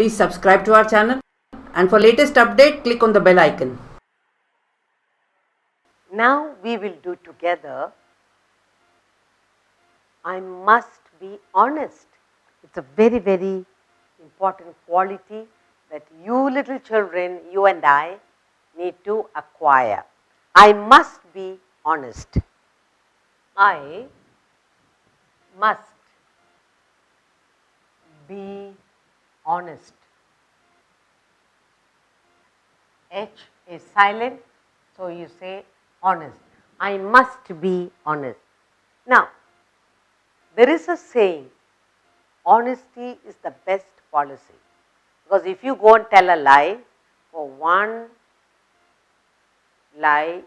Please subscribe to our channel, and for latest update, click on the bell icon. Now we will do together, I must be honest. It's a very, very important quality that you little children, you and I need to acquire. I must be honest. I must be honest. H is silent, so you say honest. I must be honest. Now, there is a saying, honesty is the best policy. Because if you go and tell a lie, for one lie,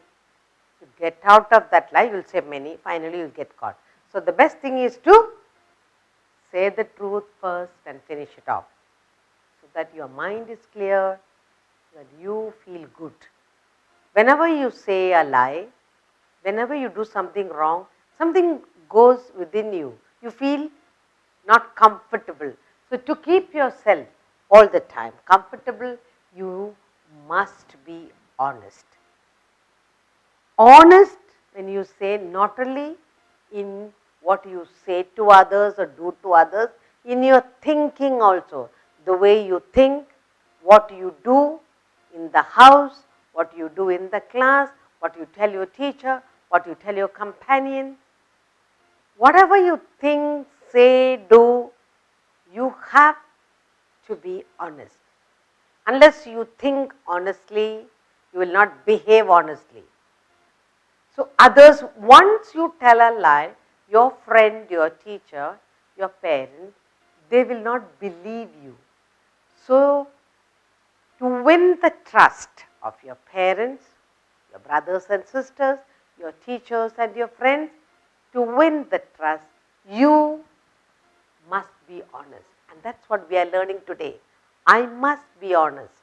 to get out of that lie, you will say many, finally you will get caught. So the best thing is to say the truth first and finish it off, so that your mind is clear, that you feel good. Whenever you say a lie, whenever you do something wrong, something goes within you. You feel not comfortable. So to keep yourself all the time comfortable, you must be honest. Honest when you say not only in what you say to others or do to others, in your thinking also, the way you think, what you do in the house, what you do in the class, what you tell your teacher, what you tell your companion. Whatever you think, say, do, you have to be honest. Unless you think honestly, you will not behave honestly. So others, once you tell a lie, your friend, your teacher, your parent, they will not believe you. So to win the trust of your parents, your brothers and sisters, your teachers and your friends, to win the trust, you must be honest. And that's what we are learning today. I must be honest.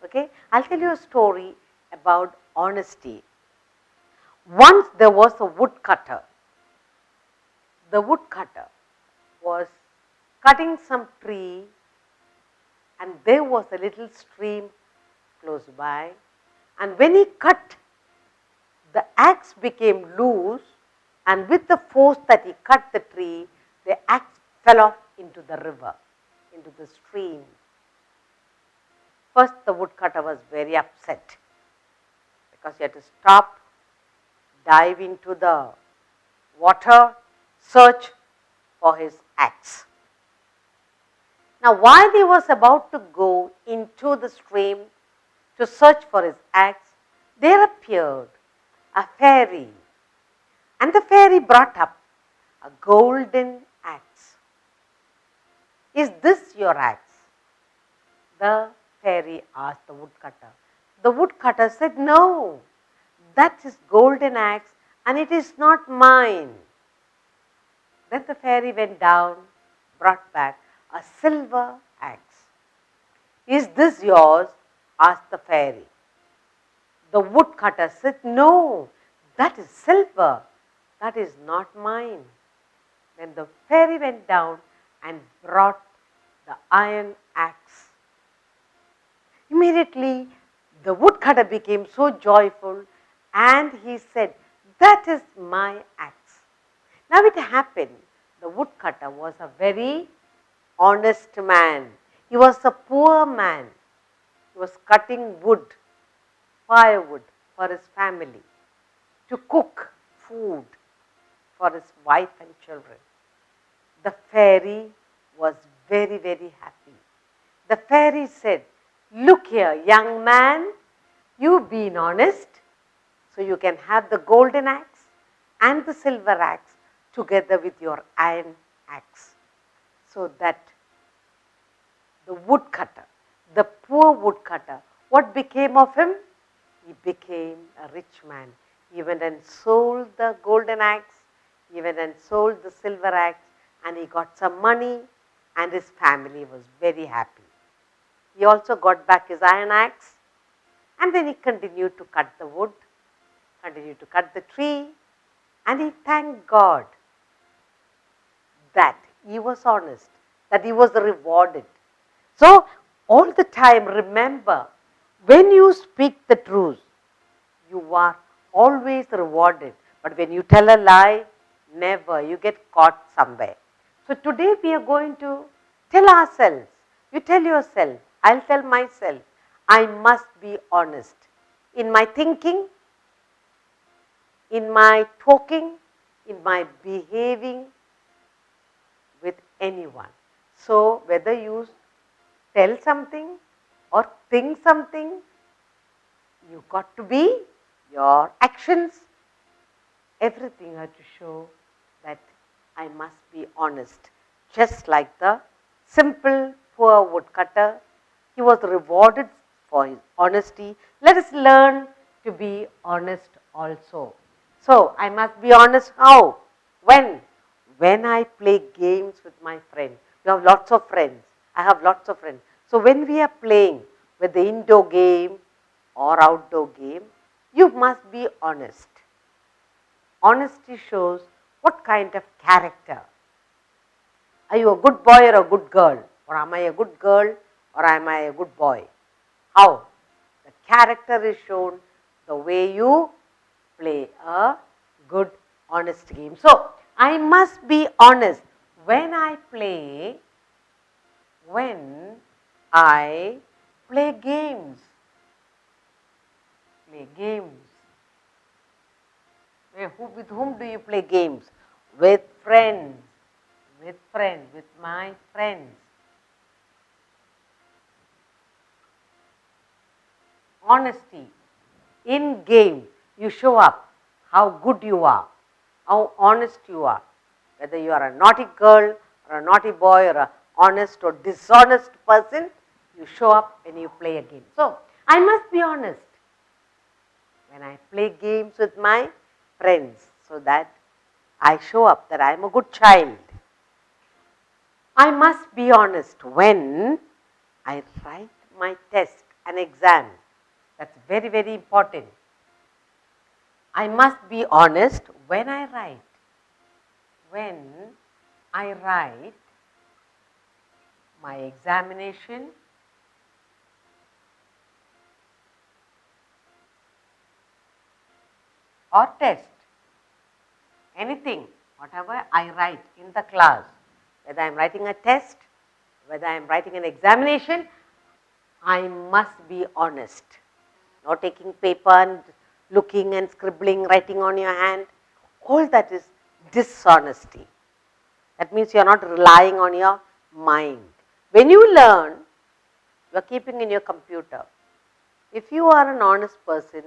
Okay? I'll tell you a story about honesty. Once there was a woodcutter. The woodcutter was cutting some tree, and there was a little stream close by, and when he cut, the axe became loose, and with the force that he cut the tree, the axe fell off into the river, into the stream. First the woodcutter was very upset, because he had to stop, dive into the water, search for his axe. Now while he was about to go into the stream to search for his axe, there appeared a fairy, and the fairy brought up a golden axe. Is this your axe? The fairy asked the woodcutter. The woodcutter said, no, that is golden axe and it is not mine. Then the fairy went down, brought back a silver axe. Is this yours? Asked the fairy. The woodcutter said, no, that is silver, that is not mine. Then the fairy went down and brought the iron axe. Immediately the woodcutter became so joyful, and he said, that is my axe. Now it happened, the woodcutter was a very honest man. He was a poor man. He was cutting wood, firewood for his family, to cook food for his wife and children. The fairy was very, very happy. The fairy said, look here, young man, you've been honest, so you can have the golden axe and the silver axe together with your iron axe. So that the woodcutter, the poor woodcutter, what became of him? He became a rich man. He went and sold the golden axe, he went and sold the silver axe, and he got some money, and his family was very happy. He also got back his iron axe, and then he continued to cut the wood, continued to cut the tree, and he thanked God that he was honest, that he was rewarded. So, all the time remember, when you speak the truth, you are always rewarded. But when you tell a lie, never, you get caught somewhere. So today we are going to tell ourselves, you tell yourself, I'll tell myself, I must be honest in my thinking, in my talking, in my behaving with anyone. So whether you tell something or think something, you got to be your actions, everything you have to show that I must be honest. Just like the simple poor woodcutter, he was rewarded for his honesty. Let us learn to be honest also. So I must be honest how? When? When I play games with my friends. You have lots of friends. I have lots of friends. So when we are playing with the indoor game or outdoor game, you must be honest. Honesty shows what kind of character. Are you a good boy or a good girl? Or am I a good girl or am I a good boy? How? The character is shown the way you play a good, honest game. So, I must be honest when I play games. Play games. With whom do you play games? With friends. With friends, with my friends. Honesty. In game, you show up how good you are, how honest you are. Whether you are a naughty girl or a naughty boy or a honest or dishonest person, you show up when you play a game. So, I must be honest when I play games with my friends so that I show up that I am a good child. I must be honest when I write my test and exam. That's very, very important. I must be honest when I write. When I write my examination or test, anything, whatever I write in the class, whether I am writing a test, whether I am writing an examination, I must be honest. Not taking paper and looking and scribbling, writing on your hand. All that is dishonesty. That means you are not relying on your mind. When you learn, you are keeping in your computer. If you are an honest person,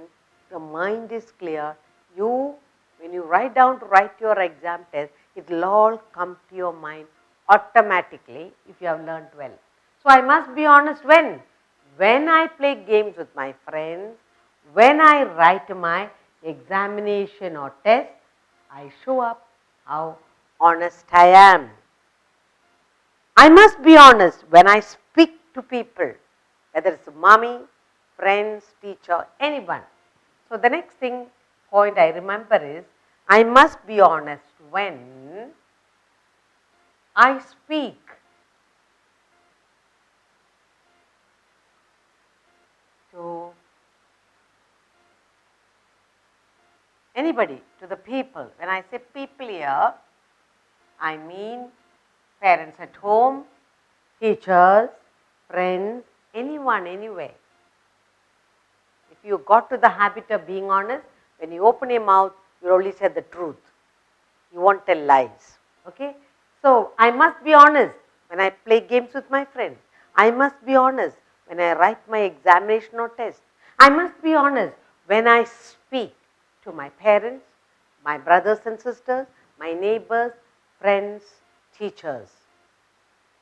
your mind is clear. When you write down to write your exam test, it will all come to your mind automatically if you have learned well. So I must be honest when? When I play games with my friends, when I write my examination or test, I show up how honest I am. I must be honest when I speak to people, whether it's mommy, friends, teacher, anyone. So the next point I remember is, I must be honest when I speak to anybody, to the people. When I say people here, I mean parents at home, teachers, friends, anyone, anywhere. If you got to the habit of being honest, when you open your mouth, you only say the truth. You won't tell lies. Okay? So, I must be honest when I play games with my friends. I must be honest when I write my examination or test. I must be honest when I speak to my parents, my brothers and sisters, my neighbors, friends, teachers.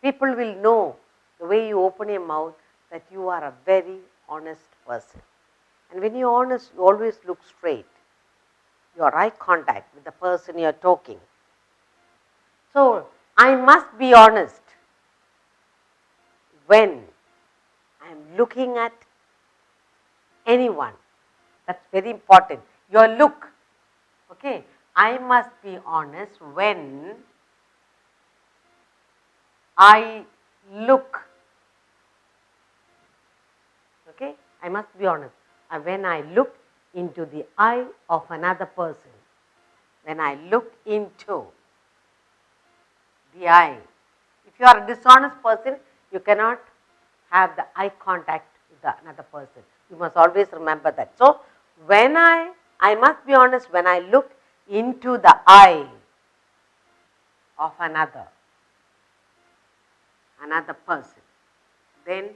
People will know the way you open your mouth that you are a very honest person. And when you're honest, you always look straight. Your eye contact with the person you're talking. So, I must be honest when I'm looking at anyone. That's very important. Your look. Okay. I must be honest when I look I must be honest. When I look into the eye of another person, when I look into the eye, if you are a dishonest person, you cannot have the eye contact with another person. You must always remember that. So, when I must be honest, when I look into the eye of another person, then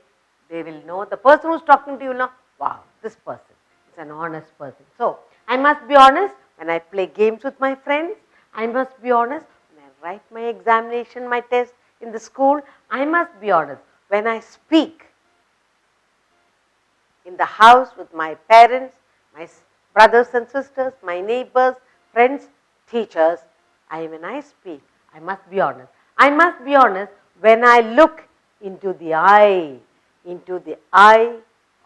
they will know, the person who is talking to you will know, wow, this person is an honest person. So, I must be honest when I play games with my friends. I must be honest when I write my examination, my test in the school. I must be honest when I speak in the house with my parents, my brothers and sisters, my neighbors, friends, teachers. When I speak, I must be honest. I must be honest when I look into the eye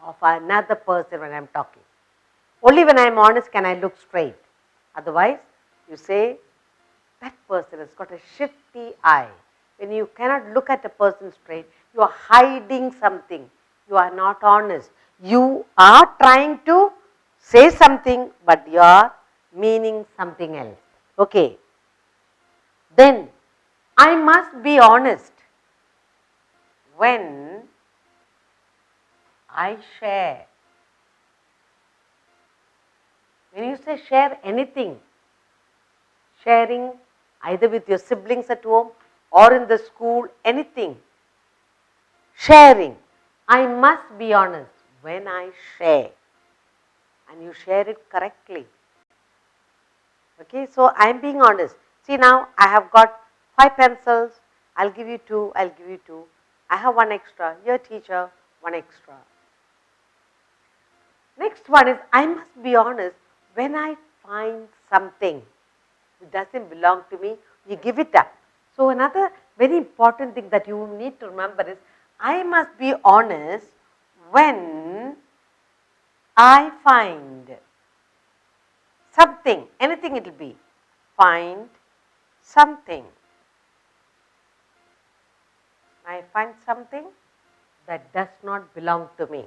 of another person when I am talking. Only when I am honest can I look straight. Otherwise, you say, that person has got a shifty eye. When you cannot look at a person straight, you are hiding something. You are not honest. You are trying to say something, but you are meaning something else. Okay. Then, I must be honest when I share. When you say share anything, sharing either with your siblings at home or in the school, anything, sharing. I must be honest when I share, and you share it correctly. Okay, so I am being honest. See, now I have got 5 pencils, I'll give you 2, I'll give you 2. I have 1 extra, your teacher, 1 extra. Next one is, I must be honest when I find something which doesn't belong to me, you give it up. So, another very important thing that you need to remember is, I must be honest when I find something, anything it will be, find something. I find something that does not belong to me.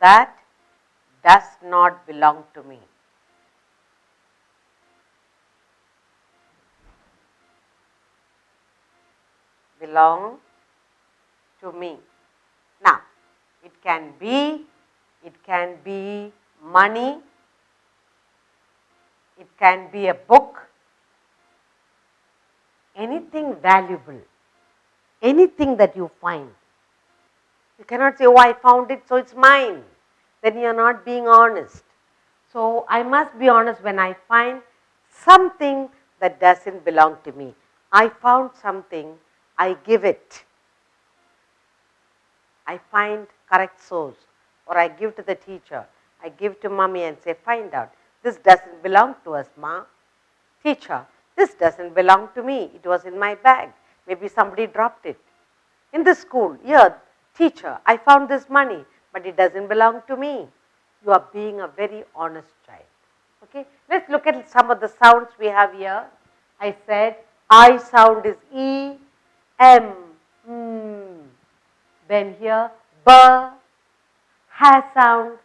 That does not belong to me. Belong to me. Now, it can be money, it can be a book, anything valuable, anything that you find. You cannot say, oh, I found it, so it's mine. Then you are not being honest. So, I must be honest when I find something that doesn't belong to me. I found something, I give it. I find correct source, or I give to the teacher, I give to mommy and say, find out, this doesn't belong to us, ma. Teacher, this doesn't belong to me, it was in my bag, maybe somebody dropped it. In the school, here, teacher, I found this money, but it doesn't belong to me. You are being a very honest child. Okay, let's look at some of the sounds we have here. I said, I sound is E, M, Then here, B, ha sound,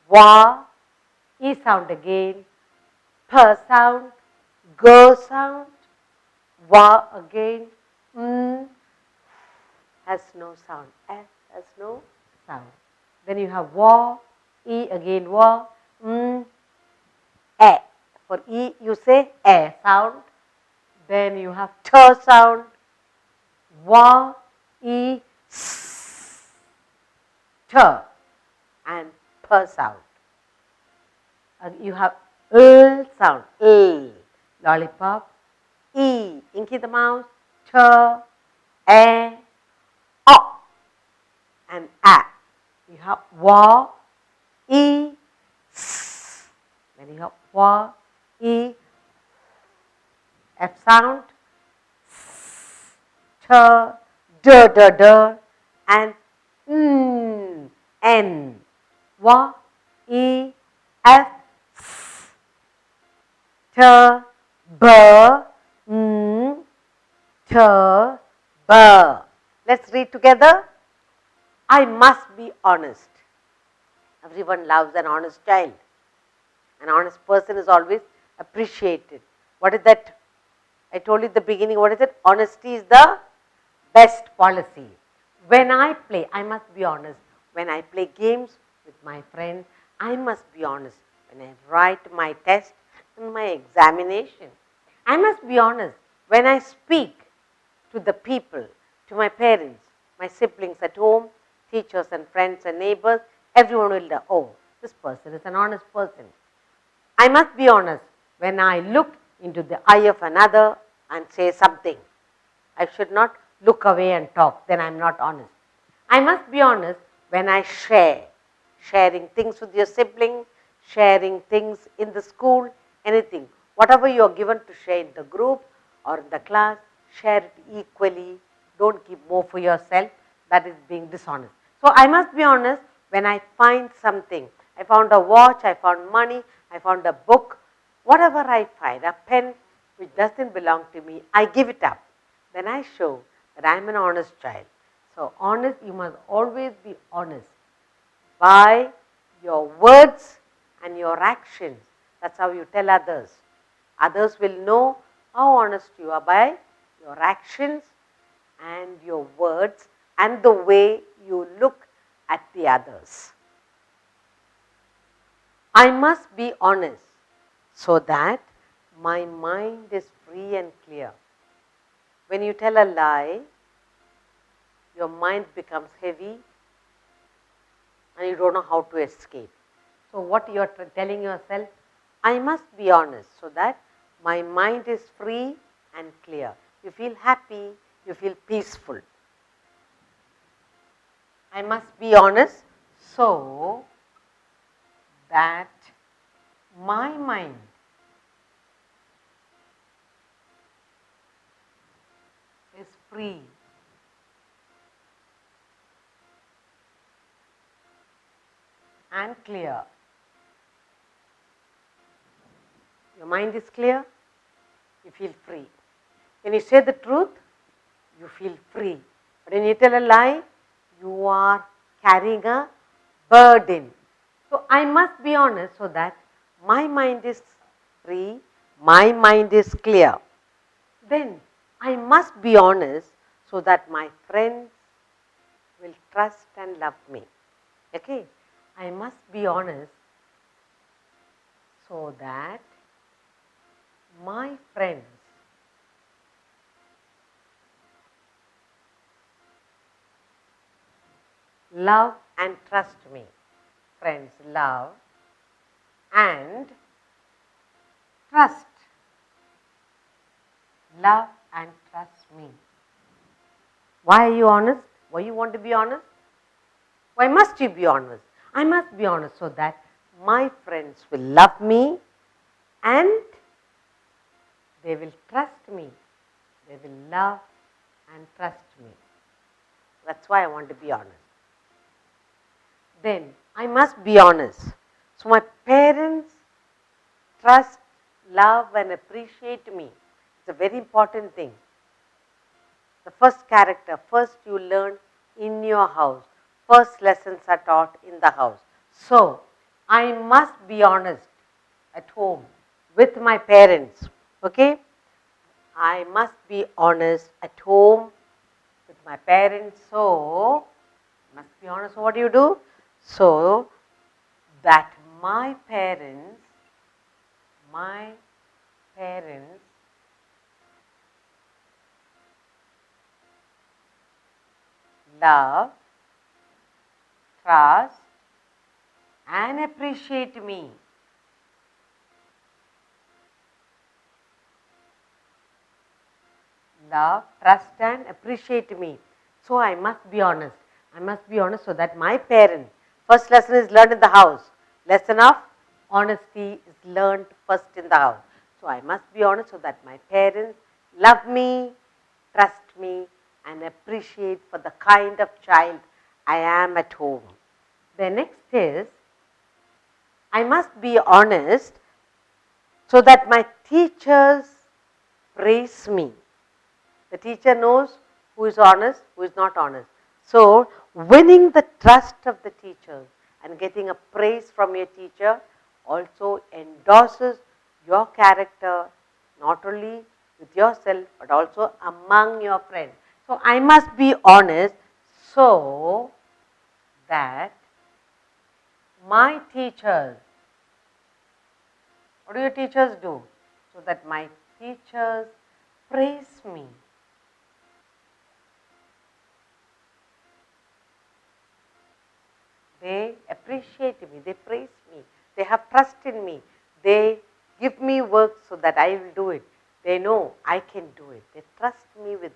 wa, E sound again, P sound, G sound, wa again, has no sound, F has no sound. Then you have wa, E again wa, a. For E you say a sound. Then you have t sound, wa, E, s, t, and p sound. You have sound, lollipop, E, Inky the mouse, ch, a, o, and a. You have wa, E, s. Then you have wa, E, F sound, s, ch, d, d, d, and n. Wa, E, F, s, t, b, t, b. Let's read together. I must be honest. Everyone loves an honest child. An honest person is always appreciated. What is that? I told you at the beginning, what is it? Honesty is the best policy. When I play, I must be honest. When I play games with my friends, I must be honest. When I write my test and my examination, I must be honest. When I speak to the people, to my parents, my siblings at home, teachers and friends and neighbors, everyone will know, oh, this person is an honest person. I must be honest when I look into the eye of another and say something. I should not look away and talk, then I am not honest. I must be honest when I share. Sharing things with your sibling, sharing things in the school, anything. Whatever you are given to share in the group or in the class, share it equally. Don't keep more for yourself. That is being dishonest. So I must be honest when I find something. I found a watch, I found money, I found a book. Whatever I find, a pen which doesn't belong to me, I give it up. Then I show that I am an honest child. So honest, you must always be honest by your words and your actions. That's how you tell others. Others will know how honest you are by your actions and your words and the way you look at the others. I must be honest so that my mind is free and clear. When you tell a lie, your mind becomes heavy and you don't know how to escape. So what you are telling yourself, I must be honest so that my mind is free and clear. You feel happy, you feel peaceful. I must be honest so that my mind is free and clear. Your mind is clear, you feel free. When you say the truth, you feel free. But when you tell a lie, you are carrying a burden. So I must be honest so that my mind is free, my mind is clear. Then I must be honest so that my friends will trust and love me. Okay? I must be honest so that my friends love and trust me. Friends love and trust. Love and trust me. Why are you honest? Why you want to be honest? Why must you be honest? I must be honest so that my friends will love me and they will trust me. They will love and trust me. That's why I want to be honest. Then I must be honest. So my parents trust, love and appreciate me. It's a very important thing. The first character, first you learn in your house. First lessons are taught in the house. So I must be honest at home with my parents. Okay? I must be honest at home with my parents. So, must be honest. So what do you do? So that my parents love, trust and appreciate me. Love, trust and appreciate me. So I must be honest. I must be honest so that my parents, first lesson is learned in the house. Lesson of honesty is learned first in the house. So I must be honest so that my parents love me, trust me and appreciate for the kind of child I am at home. The next is, I must be honest so that my teachers praise me. The teacher knows who is honest, who is not honest. So, winning the trust of the teachers and getting a praise from your teacher also endorses your character, not only with yourself but also among your friends. So I must be honest so that my teachers, what do your teachers do? So that my teachers praise me. They appreciate me, they praise me, they have trust in me, they give me work so that I will do it. They know I can do it. They trust me with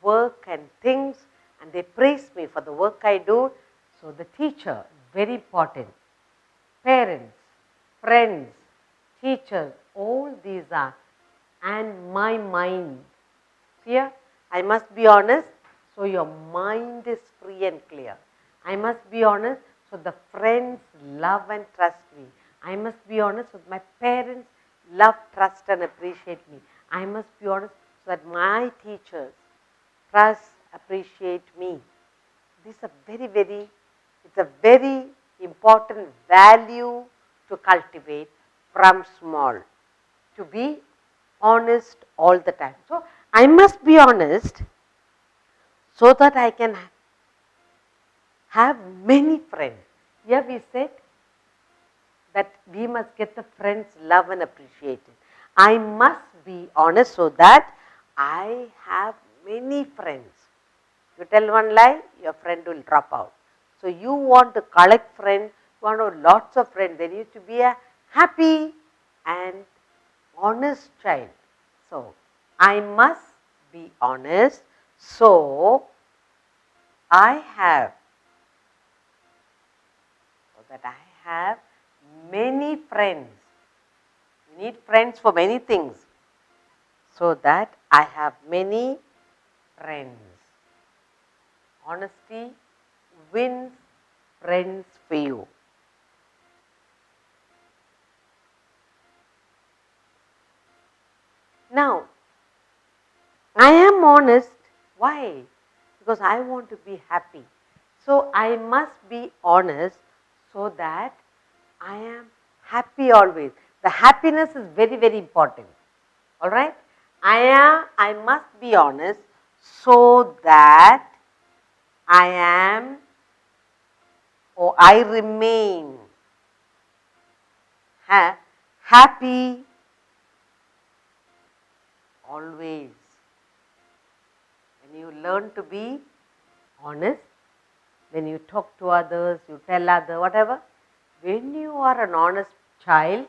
work and things and they praise me for the work I do. So the teacher, very important. Parents, friends, teachers, all these are, and my mind. Clear? I must be honest, so your mind is free and clear. I must be honest, so the friends love and trust me. I must be honest, so my parents love, trust and appreciate me. I must be honest, so that my teachers trust, appreciate me. This is it's a very important value to cultivate from small, to be honest all the time. So I must be honest so that I can have many friends. Here we said that we must get the friends love and appreciate it. I must be honest so that I have many friends. You tell one lie, your friend will drop out. So you want to collect friends, you want to have lots of friends. There needs to be a happy and honest child. So I must be honest. So I have, so that I have many friends. You need friends for many things. So that I have many friends. Honesty wins friends for you. Now, I am honest. Why? Because I want to be happy. So I must be honest so that I am happy always. The happiness is very, very important. All right? I must be honest so that I am or I remain happy always. When you learn to be honest, when you talk to others, you tell others, whatever, when you are an honest child,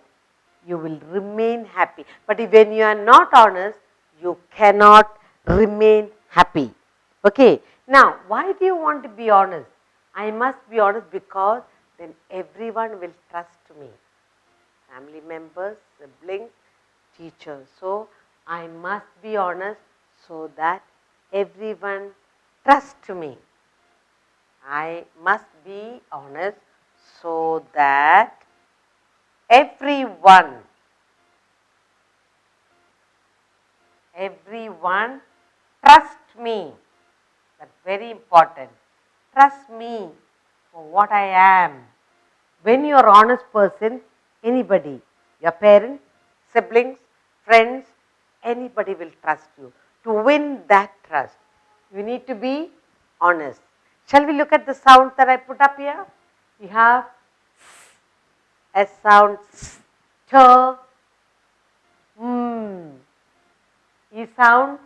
you will remain happy. But when you are not honest, you cannot remain happy. Okay. Now, why do you want to be honest? I must be honest because then everyone will trust me. Family members, siblings, teachers. So, I must be honest so that everyone trusts me. I must be honest so that everyone trusts me. That's very important. Trust me for what I am. When you are an honest person, anybody, your parents, siblings, friends, anybody will trust you. To win that trust, you need to be honest. Shall we look at the sound that I put up here? We have a sound t, e sound,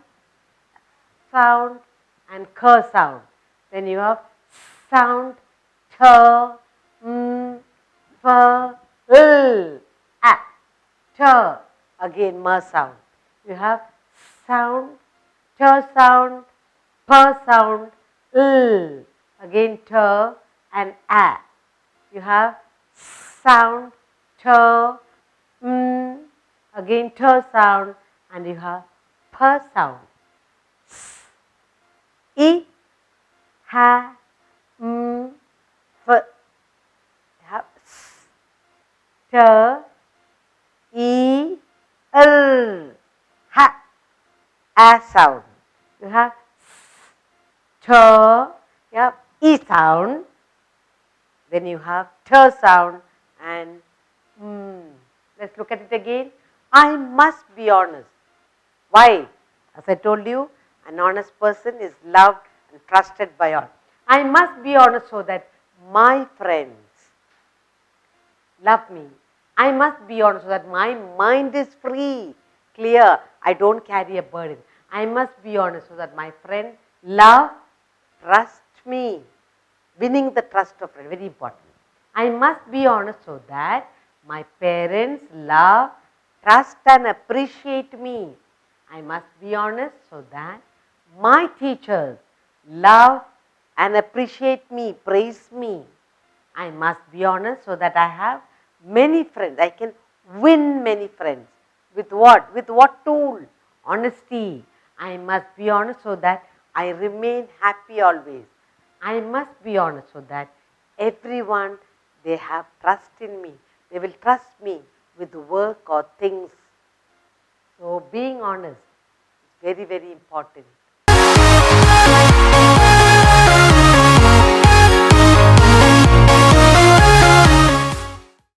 and k sound. Then you have sound t, f, l, a, t. Again m sound. You have sound, t sound, p sound, l. Again t and a. You have sound, t, again t sound, and you have p sound. E, ha, f. You have t, e, l, ha, a sound. You have t, you have e sound, Then you have t sound and let's look at it again. I must be honest. Why? As I told you, an honest person is loved and trusted by all. I must be honest so that my friends love me. I must be honest so that my mind is free, clear. I don't carry a burden. I must be honest so that my friend love, trust me. Winning the trust of friend, very important. I must be honest so that my parents love, trust and appreciate me. I must be honest so that my teachers love and appreciate me, praise me. I must be honest so that I have many friends. I can win many friends. With what? With what tool? Honesty. I must be honest so that I remain happy always. I must be honest so that everyone, they have trust in me. They will trust me with work or things. So being honest is very, very important.